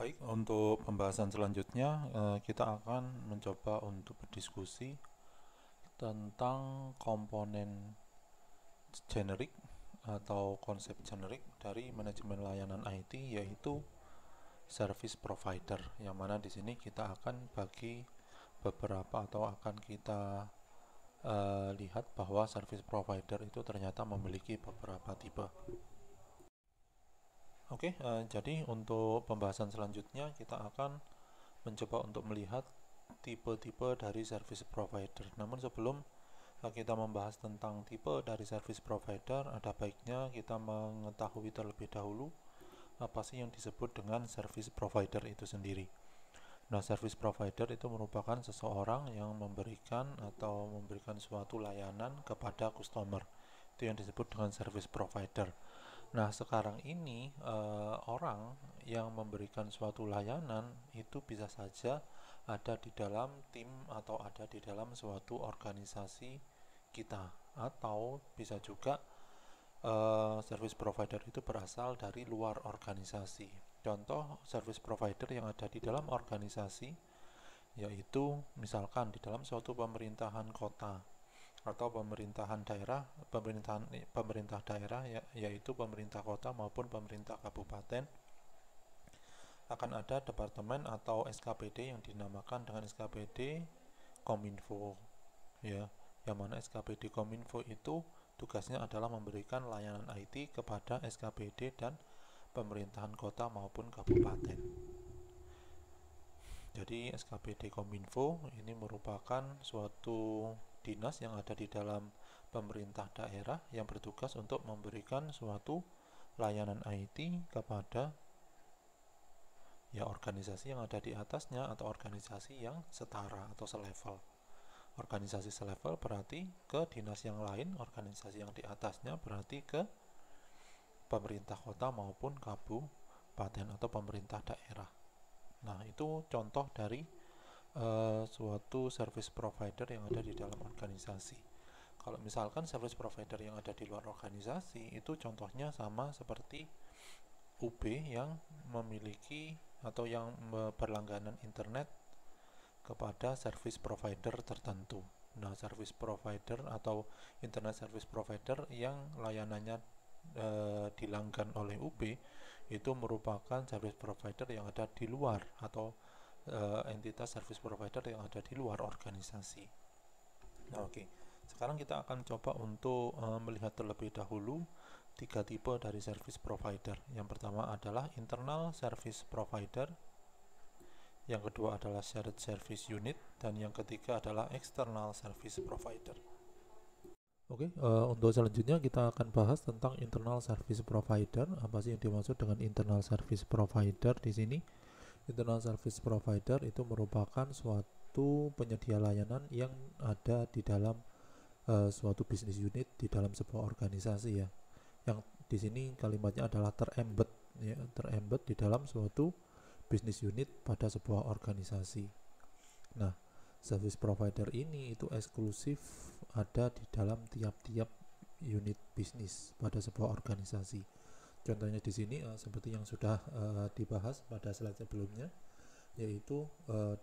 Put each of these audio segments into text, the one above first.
Baik, untuk pembahasan selanjutnya kita akan mencoba untuk berdiskusi tentang komponen generik atau konsep generik dari manajemen layanan IT, yaitu service provider, yang mana di sini kita akan bagi beberapa atau akan kita lihat bahwa service provider itu ternyata memiliki beberapa tipe. Oke, jadi untuk pembahasan selanjutnya kita akan mencoba untuk melihat tipe-tipe dari service provider. Namun sebelum kita membahas tentang tipe dari service provider, ada baiknya kita mengetahui terlebih dahulu apa sih yang disebut dengan service provider itu sendiri. Nah, service provider itu merupakan seseorang yang memberikan suatu layanan kepada customer. Itu yang disebut dengan service provider. Nah, sekarang ini orang yang memberikan suatu layanan itu bisa saja ada di dalam tim atau ada di dalam suatu organisasi kita, atau bisa juga service provider itu berasal dari luar organisasi. Contoh service provider yang ada di dalam organisasi yaitu misalkan di dalam suatu pemerintahan kota atau pemerintah daerah yaitu pemerintah kota maupun pemerintah kabupaten, akan ada departemen atau SKPD yang dinamakan dengan SKPD Kominfo, ya, yang mana SKPD Kominfo itu tugasnya adalah memberikan layanan IT kepada SKPD dan pemerintahan kota maupun kabupaten. Jadi SKPD Kominfo ini merupakan suatu dinas yang ada di dalam pemerintah daerah yang bertugas untuk memberikan suatu layanan IT kepada organisasi yang ada di atasnya atau organisasi yang setara atau selevel. Organisasi selevel berarti ke dinas yang lain, organisasi yang di atasnya berarti ke pemerintah kota maupun kabupaten atau pemerintah daerah. Nah, itu contoh dari suatu service provider yang ada di dalam organisasi. Kalau misalkan service provider yang ada di luar organisasi, itu contohnya sama seperti UB yang memiliki atau yang berlangganan internet kepada service provider tertentu. Nah, service provider atau internet service provider yang layanannya dilanggan oleh UB itu merupakan service provider yang ada di luar atau entitas service provider yang ada di luar organisasi. Nah, oke. Sekarang kita akan coba untuk melihat terlebih dahulu tiga tipe dari service provider. Yang pertama adalah internal service provider, yang kedua adalah shared service unit, dan yang ketiga adalah external service provider. Oke, untuk selanjutnya kita akan bahas tentang internal service provider. Apa sih yang dimaksud dengan internal service provider di sini? Internal service provider itu merupakan suatu penyedia layanan yang ada di dalam suatu bisnis unit di dalam sebuah organisasi, ya. Yang di sini kalimatnya adalah terembed, ya, terembed di dalam suatu bisnis unit pada sebuah organisasi. Nah, service provider ini itu eksklusif ada di dalam tiap-tiap unit bisnis pada sebuah organisasi. Contohnya di sini seperti yang sudah dibahas pada slide sebelumnya, yaitu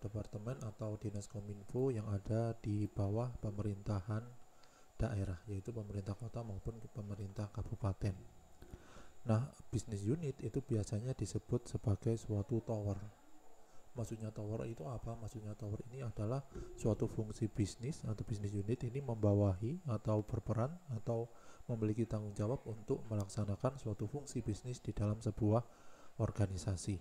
departemen atau dinas kominfo yang ada di bawah pemerintahan daerah, yaitu pemerintah kota maupun pemerintah kabupaten. Nah, bisnis unit itu biasanya disebut sebagai suatu tower. Maksudnya tower itu apa? Maksudnya tower ini adalah suatu fungsi bisnis atau bisnis unit ini membawahi atau berperan atau memiliki tanggung jawab untuk melaksanakan suatu fungsi bisnis di dalam sebuah organisasi.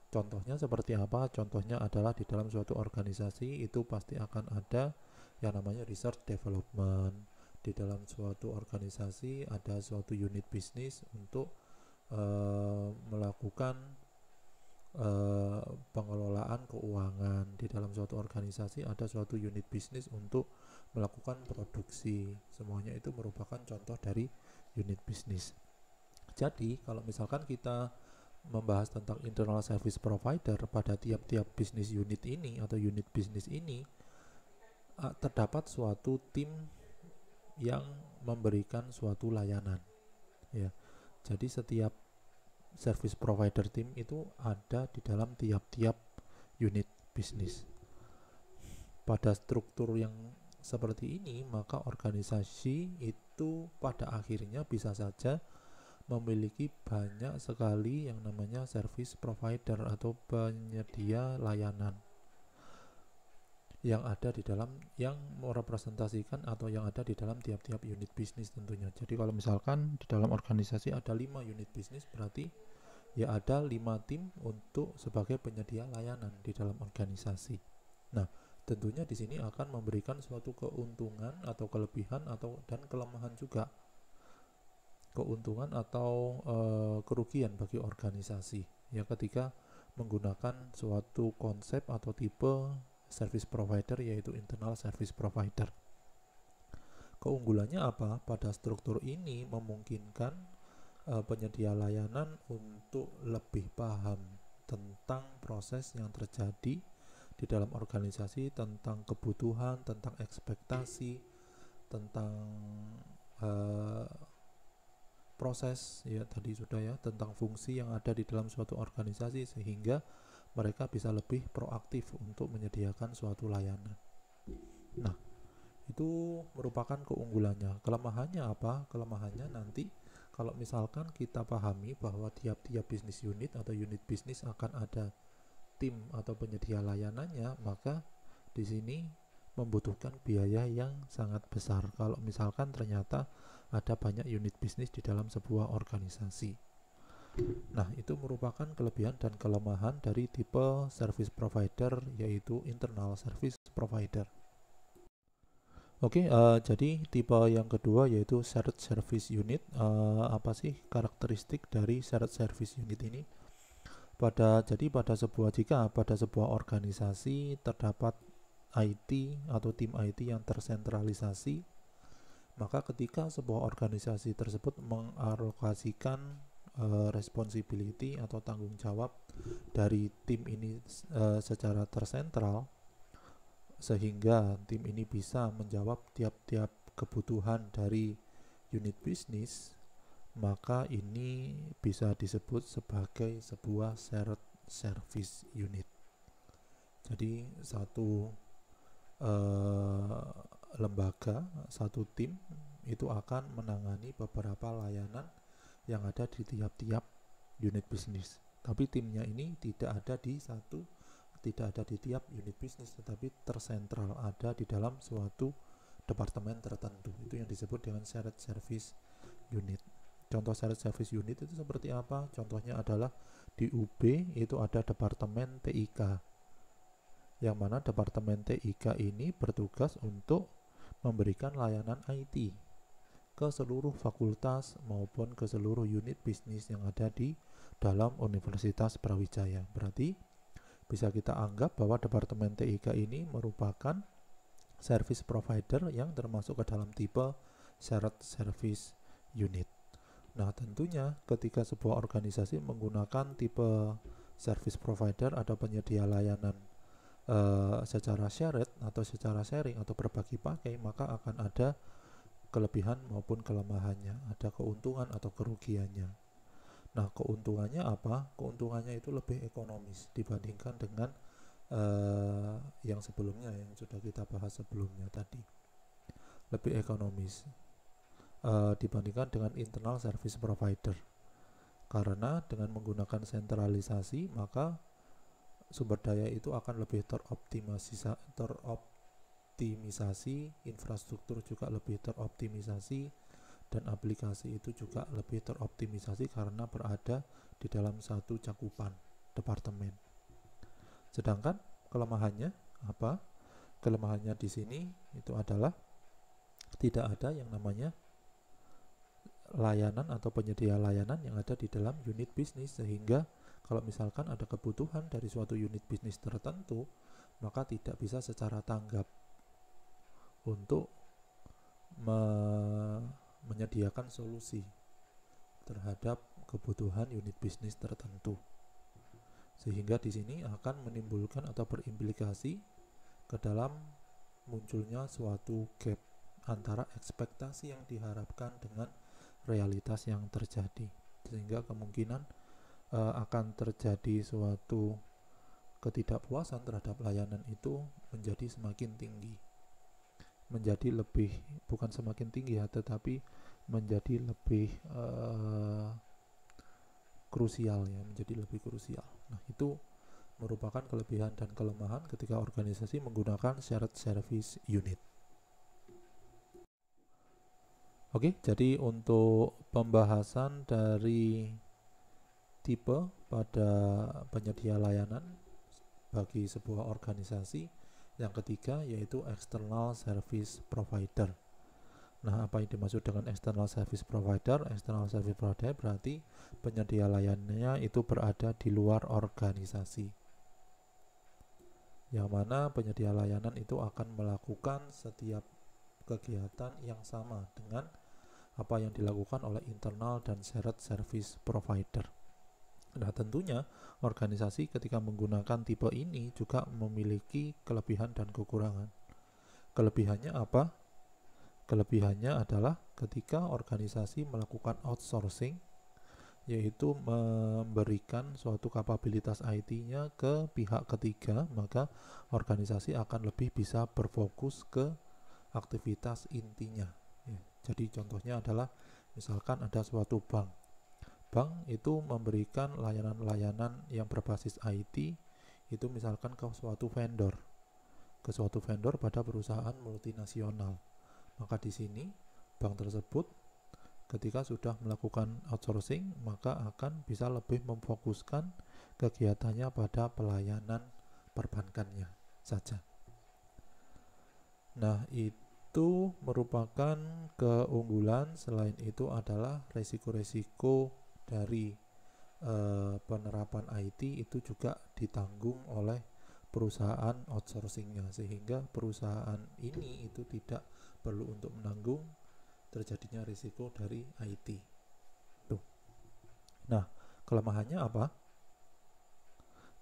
Contohnya seperti apa? Contohnya adalah di dalam suatu organisasi itu pasti akan ada yang namanya research development. Di dalam suatu organisasi ada suatu unit bisnis untuk melakukan pengelolaan keuangan. Di dalam suatu organisasi ada suatu unit bisnis untuk melakukan produksi. Semuanya itu merupakan contoh dari unit bisnis. Jadi kalau misalkan kita membahas tentang internal service provider, pada tiap-tiap bisnis unit ini atau unit bisnis ini terdapat suatu tim yang memberikan suatu layanan, ya. Jadi setiap service provider team itu ada di dalam tiap-tiap unit bisnis. Pada struktur yang seperti ini, maka organisasi itu pada akhirnya bisa saja memiliki banyak sekali yang namanya service provider atau penyedia layanan yang ada di dalam, yang merepresentasikan atau yang ada di dalam tiap-tiap unit bisnis tentunya. Jadi kalau misalkan di dalam organisasi ada 5 unit bisnis, berarti ya ada 5 tim untuk sebagai penyedia layanan di dalam organisasi. Nah, tentunya di sini akan memberikan suatu keuntungan atau kelebihan atau dan kelemahan juga. Keuntungan atau kerugian bagi organisasi ya ketika menggunakan suatu konsep atau tipe service provider, yaitu internal service provider. Keunggulannya apa? Pada struktur ini memungkinkan penyedia layanan untuk lebih paham tentang proses yang terjadi di dalam organisasi, tentang kebutuhan, tentang ekspektasi, tentang proses ya tadi sudah ya, tentang fungsi yang ada di dalam suatu organisasi, sehingga mereka bisa lebih proaktif untuk menyediakan suatu layanan. Nah, itu merupakan keunggulannya. Kelemahannya apa? Kelemahannya nanti kalau misalkan kita pahami bahwa tiap-tiap bisnis unit atau unit bisnis akan ada tim atau penyedia layanannya, maka di sini membutuhkan biaya yang sangat besar kalau misalkan ternyata ada banyak unit bisnis di dalam sebuah organisasi. Nah, itu merupakan kelebihan dan kelemahan dari tipe service provider, yaitu internal service provider. Oke, jadi tipe yang kedua yaitu shared service unit. Apa sih karakteristik dari shared service unit ini? Jika pada sebuah organisasi terdapat IT atau tim IT yang tersentralisasi, maka ketika sebuah organisasi tersebut mengalokasikan responsibility atau tanggung jawab dari tim ini secara tersentral, sehingga tim ini bisa menjawab tiap-tiap kebutuhan dari unit bisnis, maka ini bisa disebut sebagai sebuah shared service unit. Jadi satu lembaga, satu tim itu akan menangani beberapa layanan yang ada di tiap-tiap unit bisnis. Tapi timnya ini tidak ada di tiap unit bisnis, tetapi tersentral, ada di dalam suatu departemen tertentu. Itu yang disebut dengan shared service unit. Contoh shared service unit itu seperti apa? Contohnya adalah di UB itu ada departemen TIK, yang mana departemen TIK ini bertugas untuk memberikan layanan IT ke seluruh fakultas maupun ke seluruh unit bisnis yang ada di dalam Universitas Brawijaya. Berarti bisa kita anggap bahwa departemen TIK ini merupakan service provider yang termasuk ke dalam tipe shared service unit. Nah, tentunya ketika sebuah organisasi menggunakan tipe service provider atau penyedia layanan secara shared atau secara sharing atau berbagi pakai, maka akan ada kelebihan maupun kelemahannya, ada keuntungan atau kerugiannya. Nah, keuntungannya apa? Keuntungannya itu lebih ekonomis dibandingkan dengan yang sebelumnya, yang sudah kita bahas sebelumnya tadi. Lebih ekonomis dibandingkan dengan internal service provider. Karena dengan menggunakan sentralisasi, maka sumber daya itu akan lebih teroptimisasi, infrastruktur juga lebih teroptimisasi, dan aplikasi itu juga lebih teroptimisasi karena berada di dalam satu cakupan departemen. Sedangkan kelemahannya apa? Kelemahannya di sini itu adalah tidak ada yang namanya layanan atau penyedia layanan yang ada di dalam unit bisnis, sehingga kalau misalkan ada kebutuhan dari suatu unit bisnis tertentu, maka tidak bisa secara tanggap untuk menyediakan solusi terhadap kebutuhan unit bisnis tertentu. Sehingga di sini akan menimbulkan atau berimplikasi ke dalam munculnya suatu gap antara ekspektasi yang diharapkan dengan realitas yang terjadi. Sehingga kemungkinan akan terjadi suatu ketidakpuasan terhadap layanan itu menjadi semakin tinggi, menjadi lebih, bukan semakin tinggi ya, tetapi menjadi lebih krusial ya, menjadi lebih krusial. Nah, itu merupakan kelebihan dan kelemahan ketika organisasi menggunakan shared service unit. Oke, jadi untuk pembahasan dari tipe pada penyedia layanan bagi sebuah organisasi, yang ketiga yaitu external service provider. Nah, apa yang dimaksud dengan external service provider? External service provider berarti penyedia layanannya itu berada di luar organisasi, yang mana penyedia layanan itu akan melakukan setiap kegiatan yang sama dengan apa yang dilakukan oleh internal dan shared service provider. Nah, tentunya organisasi ketika menggunakan tipe ini juga memiliki kelebihan dan kekurangan. Kelebihannya apa? Kelebihannya adalah ketika organisasi melakukan outsourcing, yaitu memberikan suatu kapabilitas IT-nya ke pihak ketiga, maka organisasi akan lebih bisa berfokus ke aktivitas intinya. Ya, jadi contohnya adalah misalkan ada suatu bank. Bank itu memberikan layanan-layanan yang berbasis IT, itu misalkan ke suatu vendor pada perusahaan multinasional. Maka di sini bank tersebut ketika sudah melakukan outsourcing, maka akan bisa lebih memfokuskan kegiatannya pada pelayanan perbankannya saja. Nah, itu merupakan keunggulan. Selain itu adalah resiko-resiko dari penerapan IT itu juga ditanggung oleh perusahaan outsourcingnya, sehingga perusahaan ini itu tidak perlu untuk menanggung terjadinya risiko dari IT. Tuh. Nah, kelemahannya apa?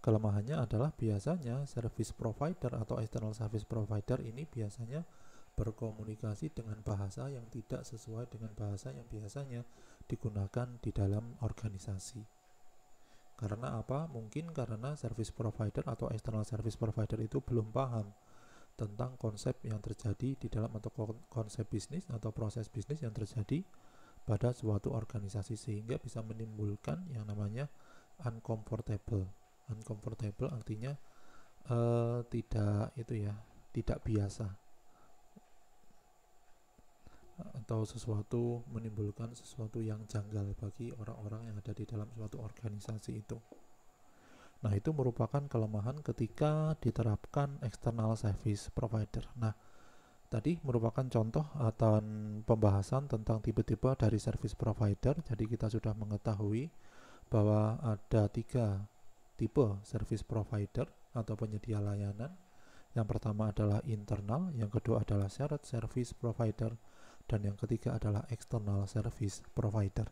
Kelemahannya adalah biasanya service provider atau external service provider ini biasanya berkomunikasi dengan bahasa yang tidak sesuai dengan bahasa yang biasanya digunakan di dalam organisasi. Karena apa? Mungkin karena service provider atau external service provider itu belum paham tentang konsep yang terjadi di dalam, atau konsep bisnis atau proses bisnis yang terjadi pada suatu organisasi, sehingga bisa menimbulkan yang namanya uncomfortable. Uncomfortable artinya tidak biasa, atau sesuatu, menimbulkan sesuatu yang janggal bagi orang-orang yang ada di dalam suatu organisasi itu. Nah, itu merupakan kelemahan ketika diterapkan external service provider. Nah, tadi merupakan contoh atau pembahasan tentang tipe-tipe dari service provider. Jadi kita sudah mengetahui bahwa ada 3 tipe service provider atau penyedia layanan. Yang pertama adalah internal, yang kedua adalah shared service provider, dan yang ketiga adalah external service provider.